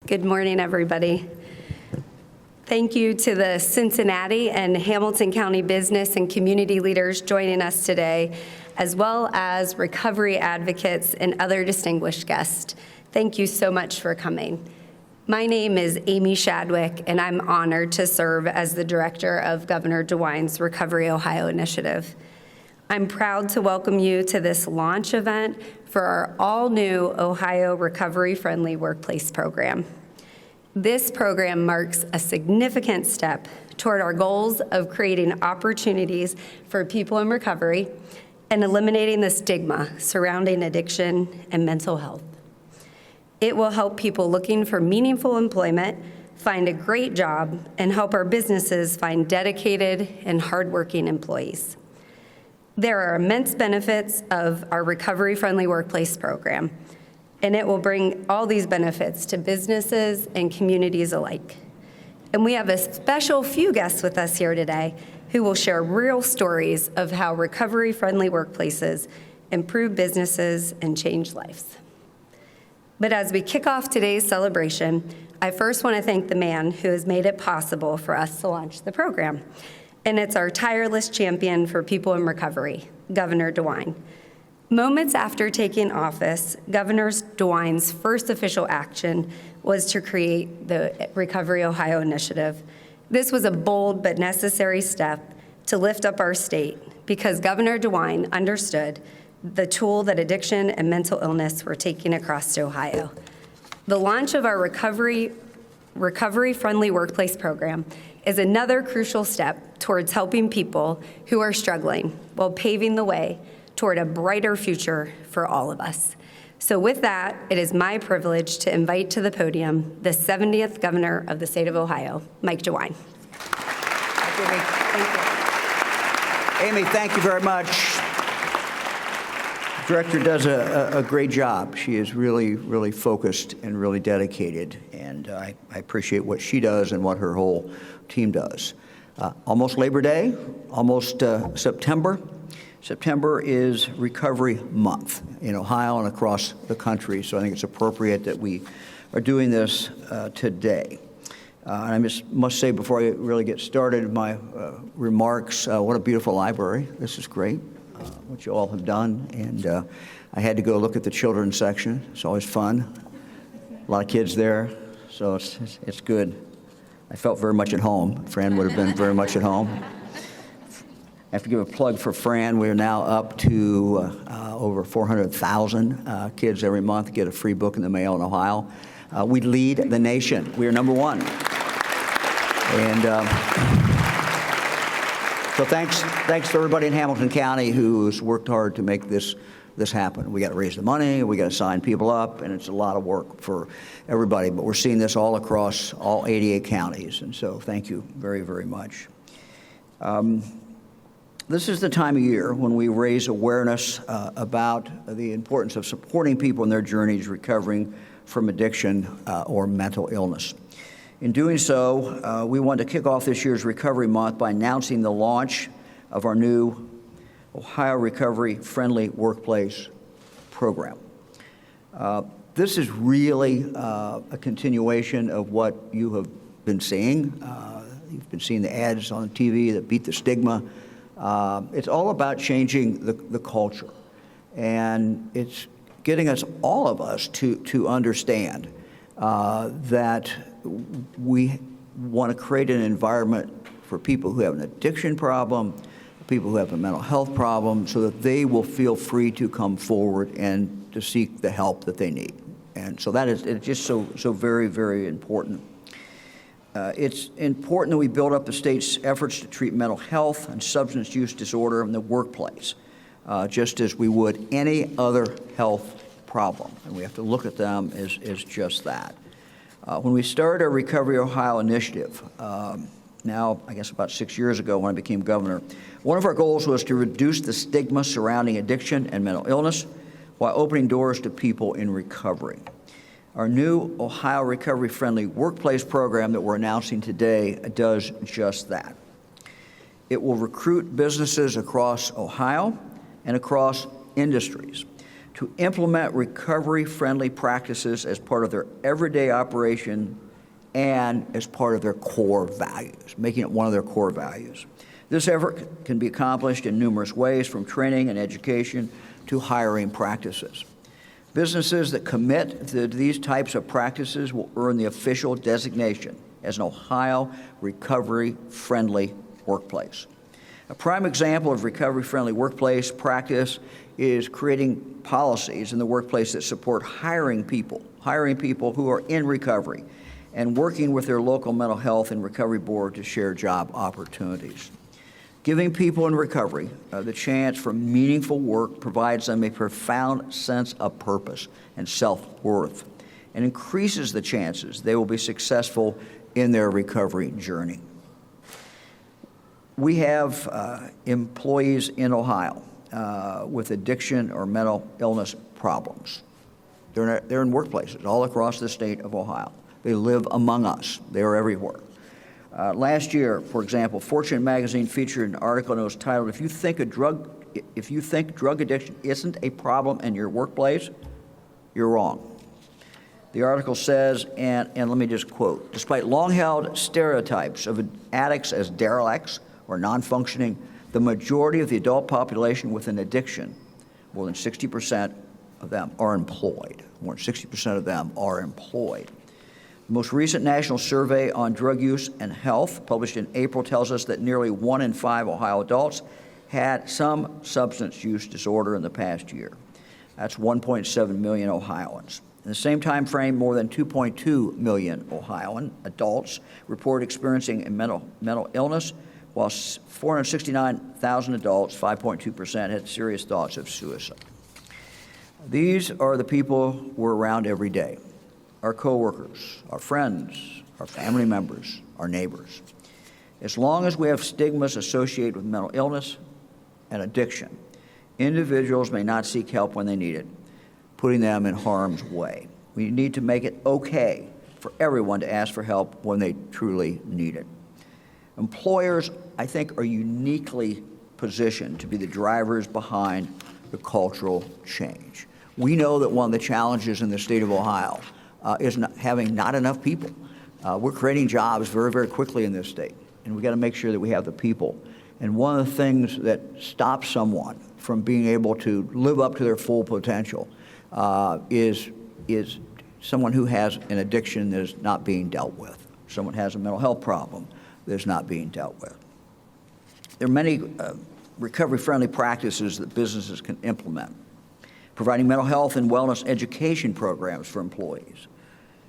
Good morning, everybody. Thank you to the Cincinnati and Hamilton County business and community leaders joining us today, as well as recovery advocates and other distinguished guests. Thank you so much for coming. My name is Amy Shadwick, and I'm honored to serve as the director of Governor DeWine's RecoveryOhio initiative. I'm proud to welcome you to this launch event for our all-new Ohio recovery-friendly workplace program. This program marks a significant step toward our goals of creating opportunities for people in recovery and eliminating the stigma surrounding addiction and mental health. It will help people looking for meaningful employment find a great job and help our businesses find dedicated and hardworking employees. There are immense benefits of our recovery-friendly workplace program, and it will bring all these benefits to businesses and communities alike. And we have a special few guests with us here today who will share real stories of how recovery-friendly workplaces improve businesses and change lives. But as we kick off today's celebration, I first want to thank the man who has made it possible for us to launch the program. And it's our tireless champion for people in recovery, Governor DeWine. Moments after taking office, Governor DeWine's first official action was to create the RecoveryOhio initiative. This was a bold but necessary step to lift up our state because Governor DeWine understood the toll that addiction and mental illness were taking across Ohio. The launch of our recovery-friendly workplace program is another crucial step towards helping people who are struggling while paving the way toward a brighter future for all of us. So with that, it is my privilege to invite to the podium the 70th Governor of the state of Ohio, Mike DeWine. Thank you. Amy, thank you very much. The director does a great job. She is really focused and really dedicated, and I appreciate what she does and what her whole team does. Almost Labor Day, almost September. September is Recovery Month in Ohio and across the country, so I think it's appropriate that we are doing this today. And I just must say before I really get started my remarks, what a beautiful library. This is great, what you all have done. And I had to go look at the children's section. It's always fun. A lot of kids there, so it's good. I felt very much at home. Fran would have been very much at home. I have to give a plug for Fran. We are now up to over 400,000 kids every month get a free book in the mail in Ohio. We lead the nation. We are number one. And so thanks to everybody in Hamilton County who's worked hard to make this happen. We got to raise the money, we got to sign people up, and it's a lot of work for everybody. But we're seeing this all across all 88 counties, and so thank you very much. This is the time of year when we raise awareness about the importance of supporting people in their journeys recovering from addiction or mental illness. In doing so, we want to kick off this year's Recovery Month by announcing the launch of our new Ohio Recovery-Friendly Workplace program. This is really a continuation of what you have been seeing. You've been seeing the ads on TV that beat the stigma. It's all about changing the culture, and it's getting all of us to understand that we want to create an environment for people who have an addiction problem, people who have a mental health problem, so that they will feel free to come forward and to seek the help that they need. And so it's just so very important. It's important that we build up the state's efforts to treat mental health and substance use disorder in the workplace, just as we would any other health problem. And we have to look at them as just that. When we started our RecoveryOhio initiative, now I guess about 6 years ago when I became governor, one of our goals was to reduce the stigma surrounding addiction and mental illness while opening doors to people in recovery. Our new Ohio Recovery-Friendly Workplace program that we're announcing today does just that. It will recruit businesses across Ohio and across industries to implement recovery-friendly practices as part of their everyday operation and as part of their core values, making it one of their core values. This effort can be accomplished in numerous ways, from training and education to hiring practices. Businesses that commit to these types of practices will earn the official designation as an Ohio recovery-friendly workplace. A prime example of recovery-friendly workplace practice is creating policies in the workplace that support hiring people who are in recovery, and working with their local mental health and recovery board to share job opportunities. Giving people in recovery the chance for meaningful work provides them a profound sense of purpose and self-worth, and increases the chances they will be successful in their recovery journey. We have employees in Ohio with addiction or mental illness problems. They're in workplaces all across the state of Ohio. They live among us. They are everywhere. Last year, for example, Fortune magazine featured an article that was titled, if you think drug addiction isn't a problem in your workplace, you're wrong. The article says, and let me just quote, despite long-held stereotypes of addicts as derelicts or non-functioning, the majority of the adult population with an addiction, more than 60% of them are employed. More than 60% of them are employed. The most recent national survey on drug use and health, published in April, tells us that nearly 1 in 5 Ohio adults had some substance use disorder in the past year. That's 1.7 million Ohioans. In the same time frame, more than 2.2 million Ohioan adults report experiencing a mental illness, while 469,000 adults, 5.2%, had serious thoughts of suicide. These are the people we're around every day: our coworkers, our friends, our family members, our neighbors. As long as we have stigmas associated with mental illness and addiction, individuals may not seek help when they need it, putting them in harm's way. We need to make it okay for everyone to ask for help when they truly need it. Employers, I think, are uniquely positioned to be the drivers behind the cultural change. We know that one of the challenges in the state of Ohio is having not enough people. We're creating jobs very, very quickly in this state, and we've got to make sure that we have the people. And one of the things that stops someone from being able to live up to their full potential is someone who has an addiction that is not being dealt with. Someone has a mental health problem that is not being dealt with. There are many recovery-friendly practices that businesses can implement: providing mental health and wellness education programs for employees,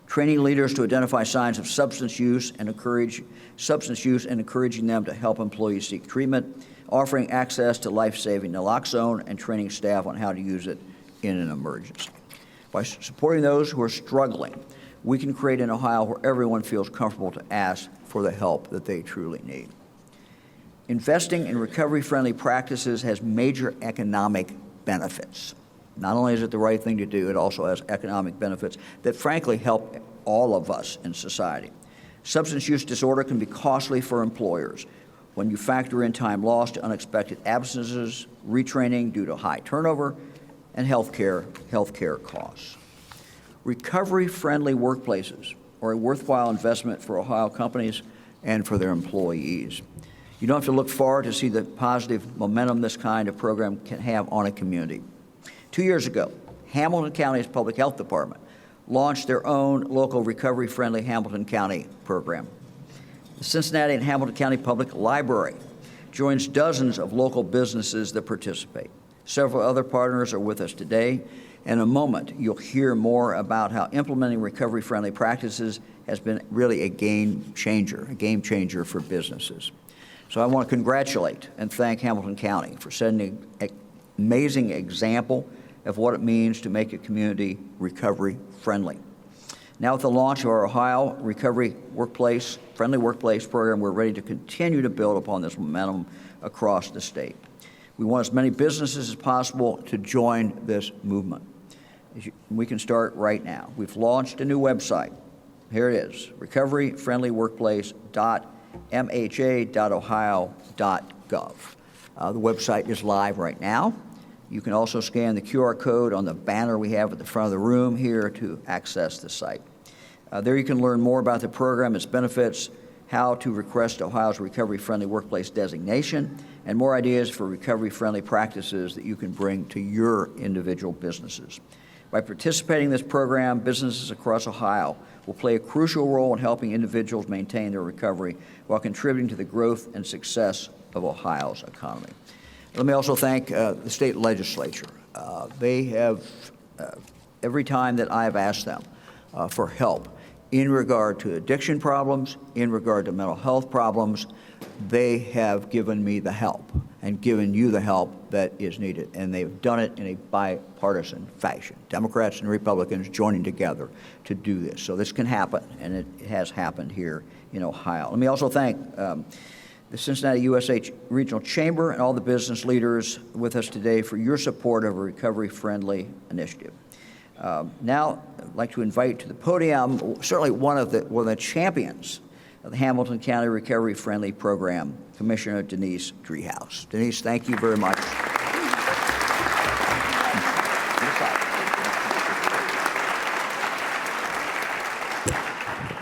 training leaders to identify signs of substance use and encouraging them to help employees seek treatment, offering access to life-saving naloxone, and training staff on how to use it in an emergency. By supporting those who are struggling, we can create an Ohio where everyone feels comfortable to ask for the help that they truly need. Investing in recovery-friendly practices has major economic benefits. Not only is it the right thing to do, it also has economic benefits that frankly help all of us in society. Substance use disorder can be costly for employers when you factor in time lost to unexpected absences, retraining due to high turnover, and healthcare costs. Recovery-friendly workplaces are a worthwhile investment for Ohio companies and for their employees. You don't have to look far to see the positive momentum this kind of program can have on a community. 2 years ago, Hamilton County's Public Health Department launched their own local recovery-friendly Hamilton County program. The Cincinnati and Hamilton County Public Library joins dozens of local businesses that participate. Several other partners are with us today. In a moment, you'll hear more about how implementing recovery-friendly practices has been really a game changer for businesses. So I want to congratulate and thank Hamilton County for setting an amazing example of what it means to make a community recovery-friendly. Now, with the launch of our Ohio Friendly Workplace program, we're ready to continue to build upon this momentum across the state. We want as many businesses as possible to join this movement. We can start right now. We've launched a new website. Here it is, recoveryfriendlyworkplace.mha.ohio.gov. The website is live right now. You can also scan the QR code on the banner we have at the front of the room here to access the site. There you can learn more about the program, its benefits, how to request Ohio's recovery-friendly workplace designation, and more ideas for recovery-friendly practices that you can bring to your individual businesses. By participating in this program, businesses across Ohio will play a crucial role in helping individuals maintain their recovery while contributing to the growth and success of Ohio's economy. Let me also thank the state legislature. They have, every time that I have asked them for help in regard to addiction problems, in regard to mental health problems, they have given me the help and given you the help that is needed. And they've done it in a bipartisan fashion. Democrats and Republicans joining together to do this. So this can happen, and it has happened here in Ohio. Let me also thank the Cincinnati USH Regional Chamber and all the business leaders with us today for your support of a recovery-friendly initiative. Now, I'd like to invite to the podium certainly one of the champions of the Hamilton County Recovery Friendly Program, Commissioner Denise Driehaus. Denise, thank you very much.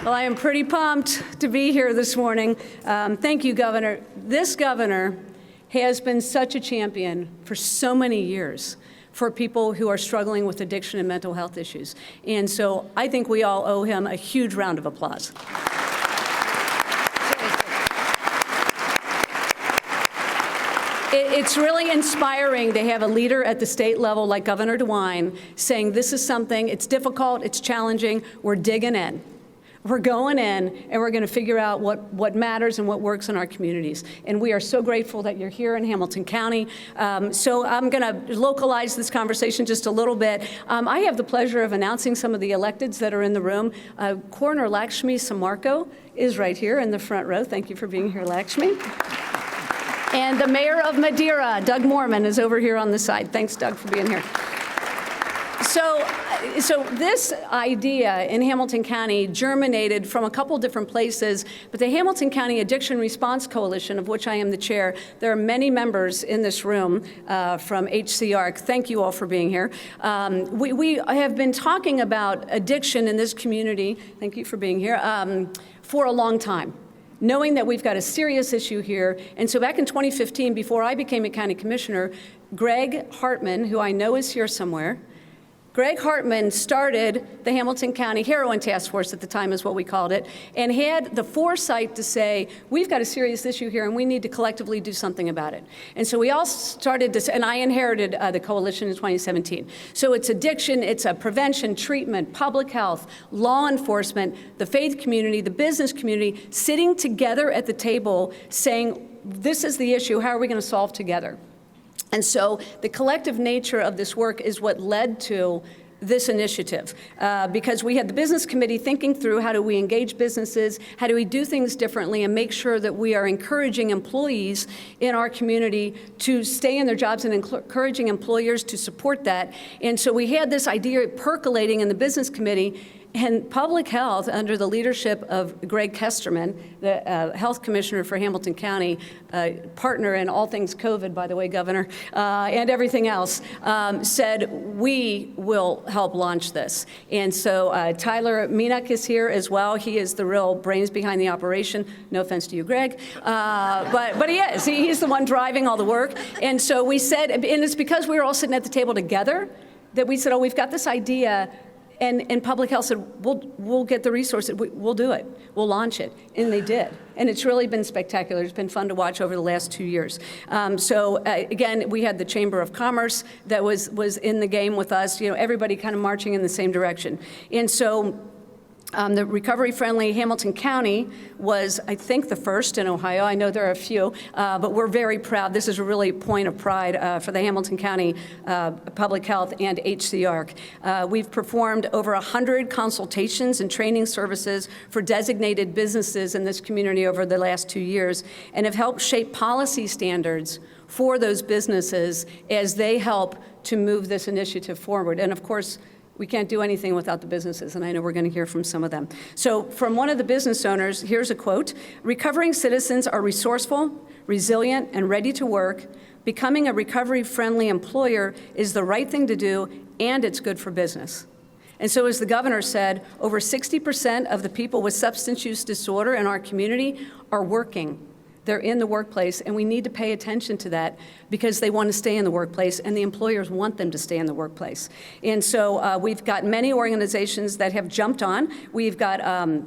Well, I am pretty pumped to be here this morning. Thank you, Governor. This governor has been such a champion for so many years for people who are struggling with addiction and mental health issues. And so I think we all owe him a huge round of applause. It's really inspiring to have a leader at the state level like Governor DeWine saying this is something, it's difficult, it's challenging, we're digging in. We're going in, and we're going to figure out what matters and what works in our communities. And we are so grateful that you're here in Hamilton County. So I'm going to localize this conversation just a little bit. I have the pleasure of announcing some of the electeds that are in the room. Coroner Lakshmi Samarko is right here in the front row. Thank you for being here, Lakshmi. And the mayor of Madeira, Doug Moorman, is over here on the side. Thanks, Doug, for being here. So this idea in Hamilton County germinated from a couple different places, but the Hamilton County Addiction Response Coalition, of which I am the chair, there are many members in this room from HCR. Thank you all for being here. We have been talking about addiction in this community, thank you for being here, for a long time, knowing that we've got a serious issue here. And so back in 2015, before I became a county commissioner, Greg Hartman, who I know is here somewhere, Greg Hartman started the Hamilton County Heroin Task Force, at the time is what we called it, and had the foresight to say, we've got a serious issue here and we need to collectively do something about it. And so we all started this, and I inherited the coalition in 2017. So it's addiction, it's a prevention, treatment, public health, law enforcement, the faith community, the business community, sitting together at the table saying, this is the issue, how are we going to solve together? And so the collective nature of this work is what led to this initiative, because we had the business committee thinking through how do we engage businesses, how do we do things differently and make sure that we are encouraging employees in our community to stay in their jobs and encouraging employers to support that. And so we had this idea percolating in the business committee. And public health, under the leadership of Greg Kesterman, the health commissioner for Hamilton County, partner in all things COVID, by the way, Governor, and everything else, said, we will help launch this. And so Tyler Minak is here as well. He is the real brains behind the operation. No offense to you, Greg. But he is. He's the one driving all the work. And so we said, and it's because we were all sitting at the table together, that we said, oh, we've got this idea. And public health said, we'll get the resources, we'll do it, we'll launch it. And they did. And it's really been spectacular. It's been fun to watch over the last 2 years. Again, we had the Chamber of Commerce that was in the game with us, everybody kind of marching in the same direction. And so the recovery-friendly Hamilton County was, I think, the first in Ohio. I know there are a few, but we're very proud. This is a really point of pride for the Hamilton County Public Health and HCR. We've performed over 100 consultations and training services for designated businesses in this community over the last 2 years and have helped shape policy standards for those businesses as they help to move this initiative forward. And of course, we can't do anything without the businesses, and I know we're going to hear from some of them. So from one of the business owners, here's a quote: recovering citizens are resourceful, resilient, and ready to work, Becoming a recovery-friendly employer is the right thing to do, and it's good for business. And so, as the governor said, over 60% of the people with substance use disorder in our community are working. They're in the workplace, and we need to pay attention to that because they want to stay in the workplace, and the employers want them to stay in the workplace. And so we've got many organizations that have jumped on. We've got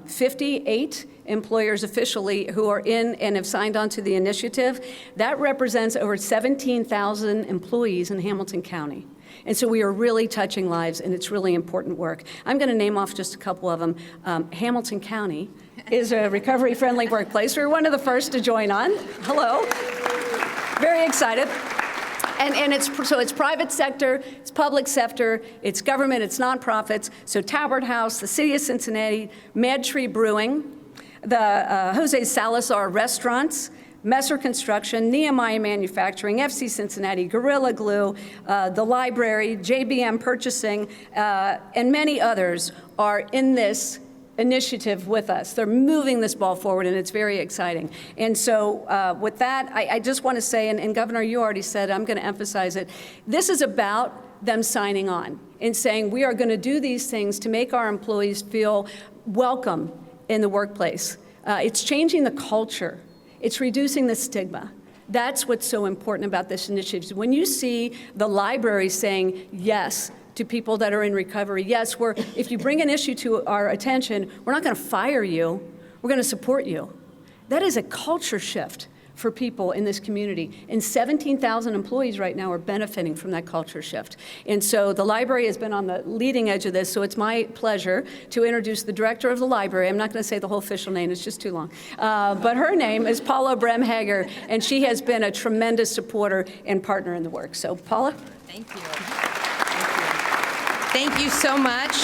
58 employers officially who are in and have signed on to the initiative. That represents over 17,000 employees in Hamilton County. And so we are really touching lives, and it's really important work. I'm going to name off just a couple of them. Hamilton County is a recovery-friendly workplace. We're one of the first to join on. Hello. Very excited. And it's private sector, it's public sector, it's government, it's nonprofits. So Talbert House, the City of Cincinnati, Mad Tree Brewing, the Jose Salazar Restaurants, Messer Construction, Nehemiah Manufacturing, FC Cincinnati, Gorilla Glue, the library, JBM Purchasing, and many others are in this initiative with us. They're moving this ball forward, and it's very exciting. And so with that, I just want to say, and Governor, you already said, I'm going to emphasize it, this is about them signing on and saying we are going to do these things to make our employees feel welcome in the workplace. It's changing the culture. It's reducing the stigma. That's what's so important about this initiative. When you see the library saying yes to people that are in recovery, yes, if you bring an issue to our attention, we're not going to fire you, we're going to support you. That is a culture shift for people in this community. And 17,000 employees right now are benefiting from that culture shift. And so the library has been on the leading edge of this, so it's my pleasure to introduce the director of the library. I'm not going to say the whole official name, it's just too long. But her name is Paula Bremhager, and she has been a tremendous supporter and partner in the work. So Paula? Thank you. Thank you so much.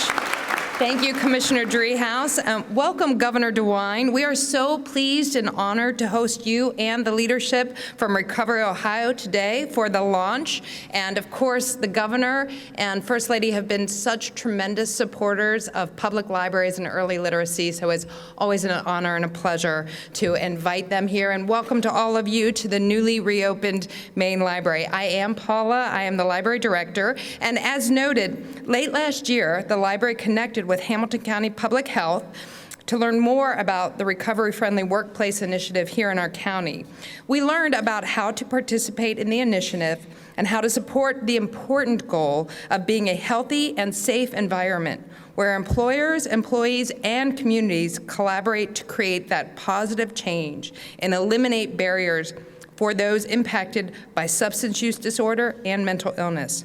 Thank you, Commissioner Driehaus. Welcome, Governor DeWine. We are so pleased and honored to host you and the leadership from Recovery Ohio today for the launch. And of course, the Governor and First Lady have been such tremendous supporters of public libraries and early literacy, so it's always an honor and a pleasure to invite them here. And welcome to all of you to the newly reopened Main Library. I am Paula. I am the library director. And as noted, late last year, the library connected with Hamilton County Public Health to learn more about the recovery-friendly workplace initiative here in our county. We learned about how to participate in the initiative and how to support the important goal of being a healthy and safe environment where employers, employees, and communities collaborate to create that positive change and eliminate barriers for those impacted by substance use disorder and mental illness.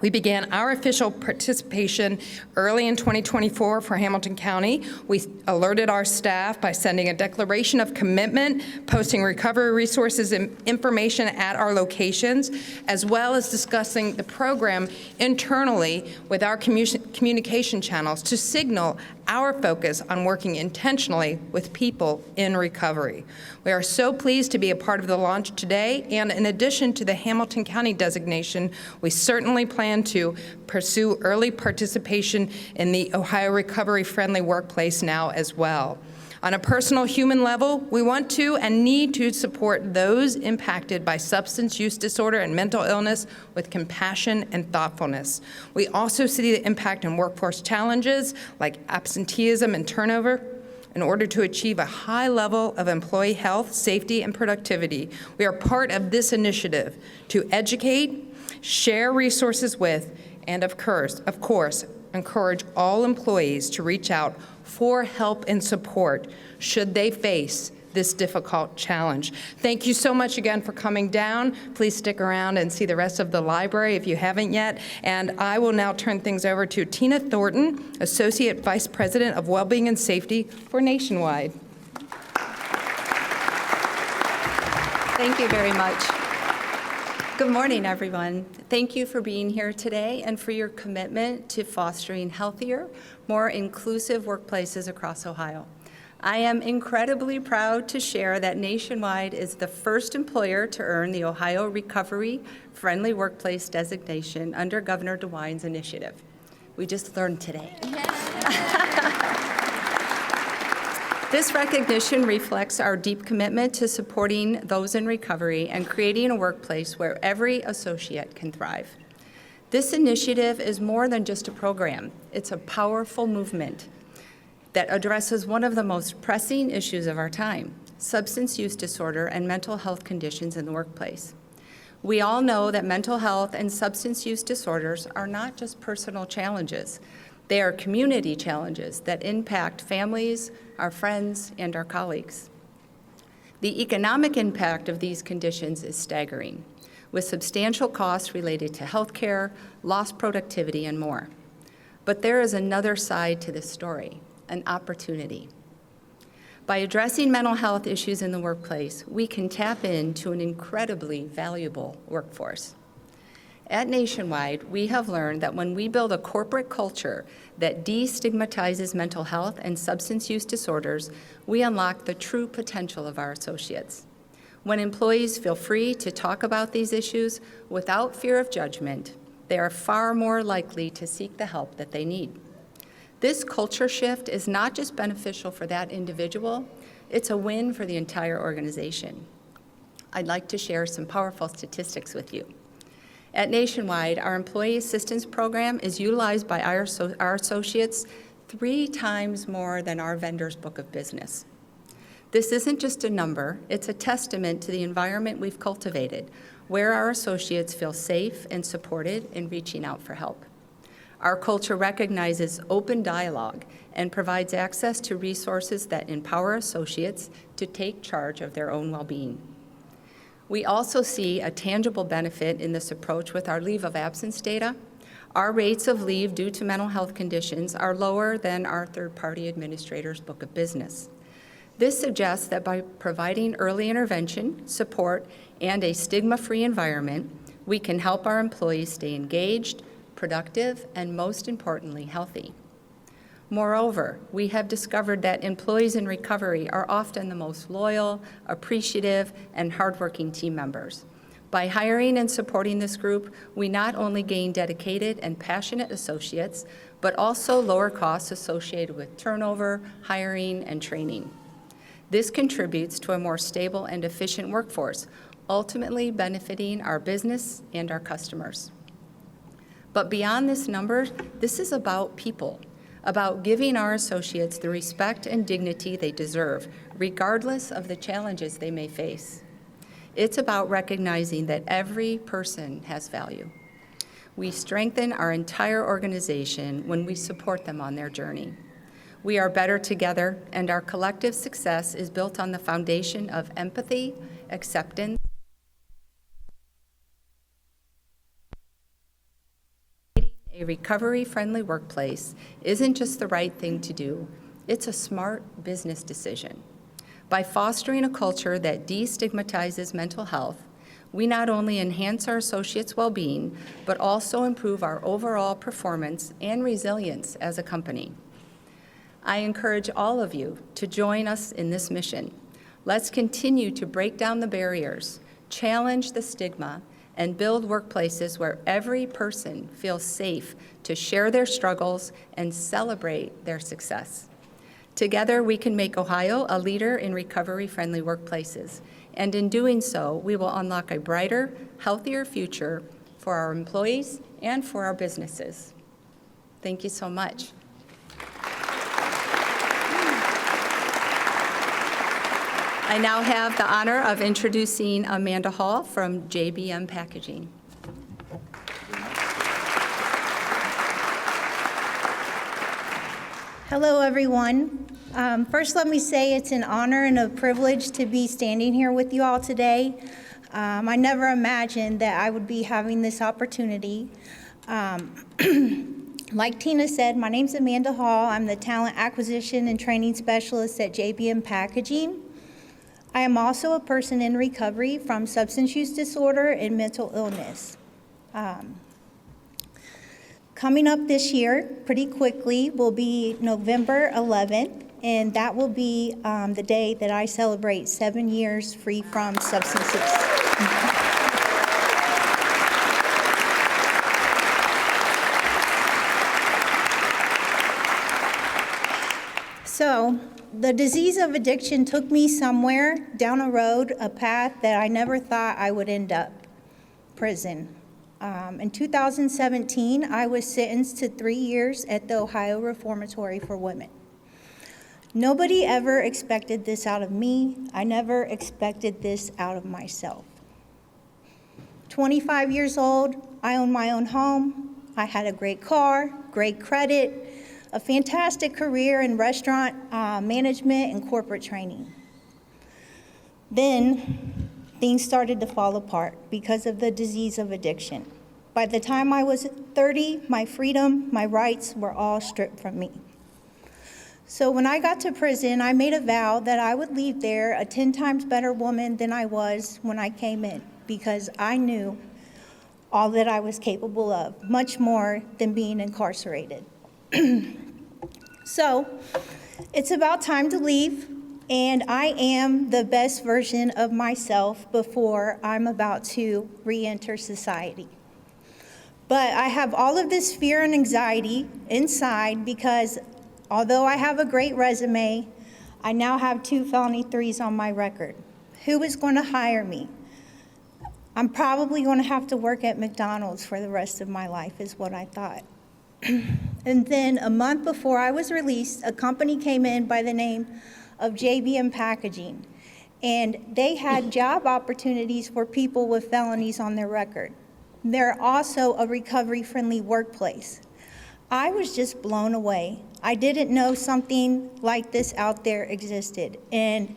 We began our official participation early in 2024 for Hamilton County. We alerted our staff by sending a declaration of commitment, posting recovery resources and information at our locations, as well as discussing the program internally with our communication channels to signal our focus on working intentionally with people in recovery. We are so pleased to be a part of the launch today, and in addition to the Hamilton County designation, we certainly plan to pursue early participation in the Ohio Recovery Friendly Workplace now as well. On a personal human level, we want to and need to support those impacted by substance use disorder and mental illness with compassion and thoughtfulness. We also see the impact on workforce challenges like absenteeism and turnover. In order to achieve a high level of employee health, safety, and productivity, we are part of this initiative to educate, share resources with, and of course, encourage all employees to reach out for help and support should they face this difficult challenge. Thank you so much again for coming down. Please stick around and see the rest of the library if you haven't yet. And I will now turn things over to Tina Thornton, Associate Vice President of Wellbeing and Safety for Nationwide. Thank you very much. Good morning, everyone. Thank you for being here today and for your commitment to fostering healthier, more inclusive workplaces across Ohio. I am incredibly proud to share that Nationwide is the first employer to earn the Ohio Recovery Friendly Workplace designation under Governor DeWine's initiative. We just learned today. This recognition reflects our deep commitment to supporting those in recovery and creating a workplace where every associate can thrive. This initiative is more than just a program. It's a powerful movement that addresses one of the most pressing issues of our time: substance use disorder and mental health conditions in the workplace. We all know that mental health and substance use disorders are not just personal challenges. They are community challenges that impact families, our friends, and our colleagues. The economic impact of these conditions is staggering, with substantial costs related to health care, lost productivity, and more. But there is another side to this story: an opportunity. By addressing mental health issues in the workplace, we can tap into an incredibly valuable workforce. At Nationwide, we have learned that when we build a corporate culture that destigmatizes mental health and substance use disorders, we unlock the true potential of our associates. When employees feel free to talk about these issues without fear of judgment, they are far more likely to seek the help that they need. This culture shift is not just beneficial for that individual, it's a win for the entire organization. I'd like to share some powerful statistics with you. At Nationwide, our Employee Assistance Program is utilized by our associates 3 times more than our vendors' book of business. This isn't just a number, it's a testament to the environment we've cultivated, where our associates feel safe and supported in reaching out for help. Our culture recognizes open dialogue and provides access to resources that empower associates to take charge of their own well-being. We also see a tangible benefit in this approach with our leave of absence data. Our rates of leave due to mental health conditions are lower than our third-party administrator's book of business. This suggests that by providing early intervention, support, and a stigma-free environment, we can help our employees stay engaged, productive, and most importantly, healthy. Moreover, we have discovered that employees in recovery are often the most loyal, appreciative, and hardworking team members. By hiring and supporting this group, we not only gain dedicated and passionate associates, but also lower costs associated with turnover, hiring, and training. This contributes to a more stable and efficient workforce, ultimately benefiting our business and our customers. But beyond this number, this is about people, about giving our associates the respect and dignity they deserve, regardless of the challenges they may face. It's about recognizing that every person has value. We strengthen our entire organization when we support them on their journey. We are better together, and our collective success is built on the foundation of empathy, acceptance, a recovery-friendly workplace isn't just the right thing to do, it's a smart business decision. By fostering a culture that destigmatizes mental health, we not only enhance our associates' well-being, but also improve our overall performance and resilience as a company. I encourage all of you to join us in this mission. Let's continue to break down the barriers, challenge the stigma, and build workplaces where every person feels safe to share their struggles and celebrate their success. Together, we can make Ohio a leader in recovery-friendly workplaces, and in doing so, we will unlock a brighter, healthier future for our employees and for our businesses. Thank you so much. I now have the honor of introducing Amanda Hall from JBM Packaging. Hello, everyone. First, let me say it's an honor and a privilege to be standing here with you all today. I never imagined that I would be having this opportunity. Like Tina said, my name's Amanda Hall. I'm the Talent Acquisition and Training Specialist at JBM Packaging. I am also a person in recovery from substance use disorder and mental illness. Coming up this year, pretty quickly, will be November 11th, and that will be the day that I celebrate 7 years free from substance use. So, the disease of addiction took me somewhere down a road, a path that I never thought I would end up, prison. In 2017, I was sentenced to 3 years at the Ohio Reformatory for Women. Nobody ever expected this out of me. I never expected this out of myself. 25 years old, I owned my own home. I had a great car, great credit, a fantastic career in restaurant management and corporate training. Then things started to fall apart because of the disease of addiction. By the time I was 30, my freedom, my rights were all stripped from me. So when I got to prison, I made a vow that I would leave there a 10 times better woman than I was when I came in, because I knew all that I was capable of, much more than being incarcerated. So it's about time to leave, and I am the best version of myself before I'm about to re-enter society. But I have all of this fear and anxiety inside because although I have a great resume, I now have 2 felony 3s on my record. Who is going to hire me? I'm probably going to have to work at McDonald's for the rest of my life, is what I thought. And then a month before I was released, a company came in by the name of JBM Packaging, and they had job opportunities for people with felonies on their record. They're also a recovery-friendly workplace. I was just blown away. I didn't know something like this out there existed, and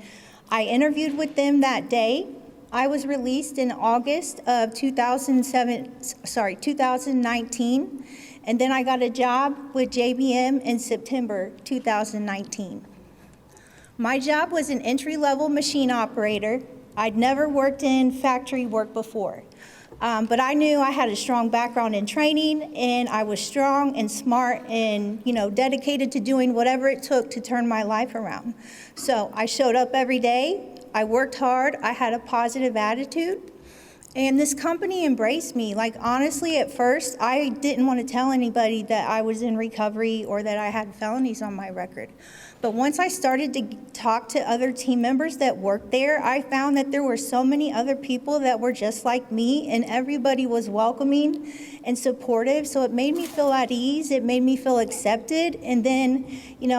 I interviewed with them that day. I was released in August of 2019, and then I got a job with JBM in September 2019. My job was an entry-level machine operator. I'd never worked in factory work before, but I knew I had a strong background in training, and I was strong and smart and, dedicated to doing whatever it took to turn my life around. So I showed up every day. I worked hard. I had a positive attitude. And this company embraced me. Like, honestly, at first, I didn't want to tell anybody that I was in recovery or that I had felonies on my record. But once I started to talk to other team members that worked there, I found that there were so many other people that were just like me, and everybody was welcoming and supportive. So it made me feel at ease. It made me feel accepted. And then,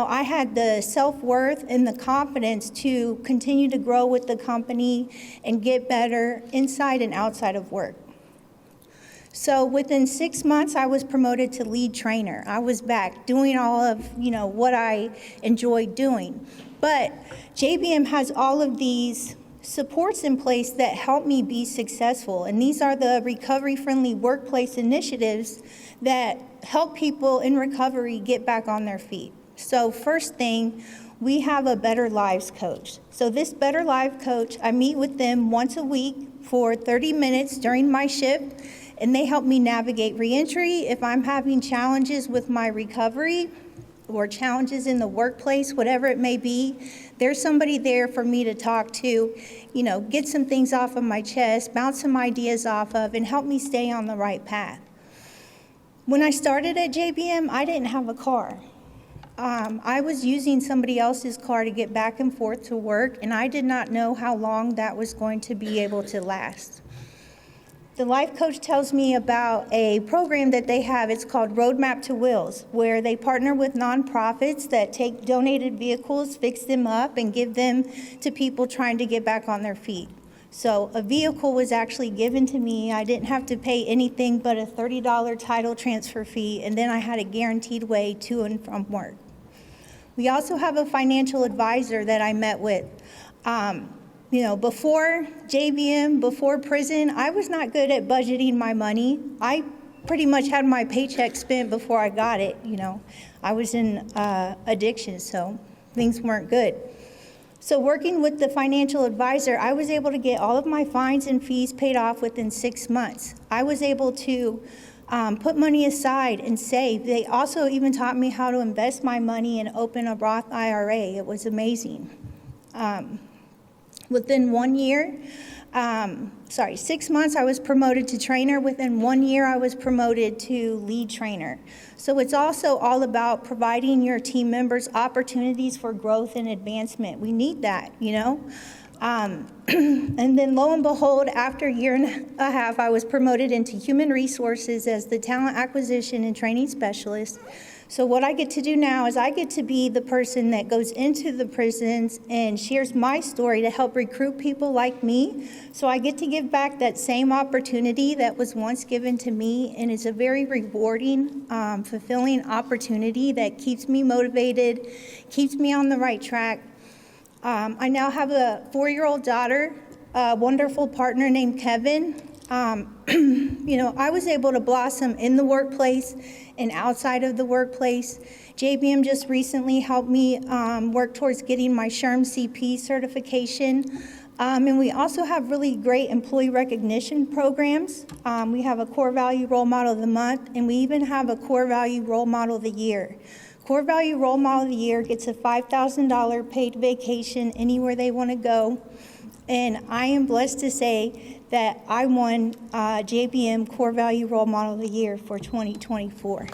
I had the self-worth and the confidence to continue to grow with the company and get better inside and outside of work. So within 6 months, I was promoted to lead trainer. I was back doing all of, what I enjoyed doing. But JBM has all of these supports in place that help me be successful. And these are the recovery-friendly workplace initiatives that help people in recovery get back on their feet. So first thing, we have a Better Lives coach. So this Better Lives coach, I meet with them once a week for 30 minutes during my shift, and they help me navigate reentry. If I'm having challenges with my recovery or challenges in the workplace, whatever it may be, there's somebody there for me to talk to, get some things off of my chest, bounce some ideas off of, and help me stay on the right path. When I started at JBM, I didn't have a car. I was using somebody else's car to get back and forth to work, and I did not know how long that was going to be able to last. The life coach tells me about a program that they have. It's called Roadmap to Wheels, where they partner with nonprofits that take donated vehicles, fix them up, and give them to people trying to get back on their feet. So a vehicle was actually given to me. I didn't have to pay anything but a $30 title transfer fee, and then I had a guaranteed way to and from work. We also have a financial advisor that I met with. Before JBM, before prison, I was not good at budgeting my money. I pretty much had my paycheck spent before I got it. I was in addiction, so things weren't good. So working with the financial advisor, I was able to get all of my fines and fees paid off within 6 months. I was able to put money aside and save. They also even taught me how to invest my money and open a Roth IRA. It was amazing. Within 1 year, 6 months I was promoted to trainer. Within 1 year I was promoted to lead trainer. So it's also all about providing your team members opportunities for growth and advancement. We need that, you know. And then lo and behold, after a year and a half, I was promoted into human resources as the talent acquisition and training specialist. So what I get to do now is I get to be the person that goes into the prisons and shares my story to help recruit people like me. So I get to give back that same opportunity that was once given to me, and it's a very rewarding, fulfilling opportunity that keeps me motivated, keeps me on the right track. I now have a 4-year-old daughter, a wonderful partner named Kevin. You know, I was able to blossom in the workplace and outside of the workplace. JBM just recently helped me work towards getting my SHRM CP certification. And we also have really great employee recognition programs. We have a core value role model of the month, and we even have a core value role model of the year. Core Value Role Model of the Year gets a $5,000 paid vacation anywhere they want to go. And I am blessed to say that I won JBM Core Value Role Model of the Year for 2024.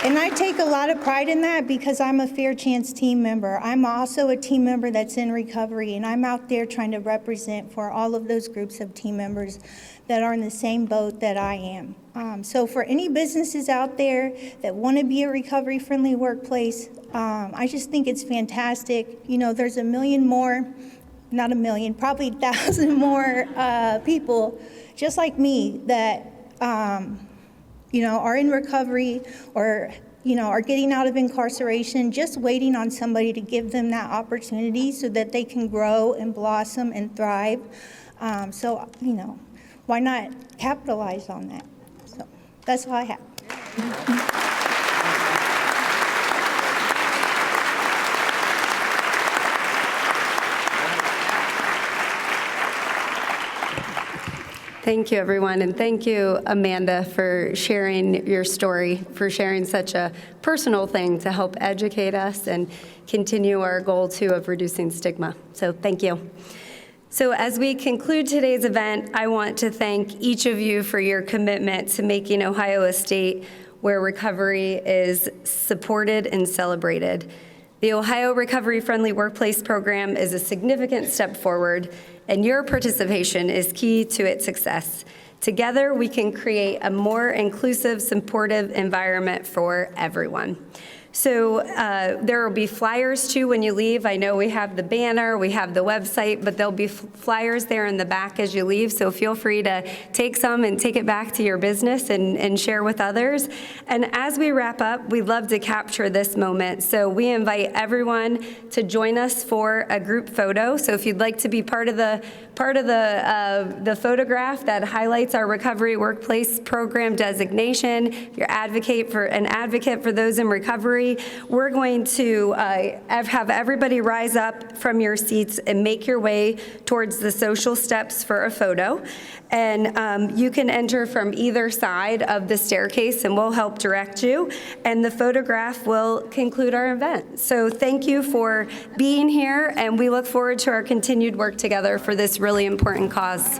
And I take a lot of pride in that because I'm a Fair Chance team member. I'm also a team member that's in recovery, and I'm out there trying to represent for all of those groups of team members that are in the same boat that I am. So for any businesses out there that want to be a recovery-friendly workplace, I just think it's fantastic. You know, there's a million more, not a million, probably 1,000 more people just like me that you know, are in recovery or, you know, are getting out of incarceration, just waiting on somebody to give them that opportunity so that they can grow and blossom and thrive. So, you know, why not capitalize on that? So that's all I have. Thank you, everyone, and thank you, Amanda, for sharing your story, for sharing such a personal thing to help educate us and continue our goal, too, of reducing stigma. So thank you. So as we conclude today's event, I want to thank each of you for your commitment to making Ohio a state where recovery is supported and celebrated. The Ohio Recovery Friendly Workplace Program is a significant step forward, and your participation is key to its success. Together, we can create a more inclusive, supportive environment for everyone. So there will be flyers, too, when you leave. I know we have the banner, we have the website, but there'll be flyers there in the back as you leave, so feel free to take some and take it back to your business and share with others. And as we wrap up, we'd love to capture this moment, so we invite everyone to join us for a group photo. So if you'd like to be part of the photograph that highlights our Recovery Workplace Program designation, if you're an advocate for those in recovery, we're going to have everybody rise up from your seats and make your way towards the social steps for a photo. And you can enter from either side of the staircase, and we'll help direct you. And the photograph will conclude our event. So thank you for being here, and we look forward to our continued work together for this really important cause.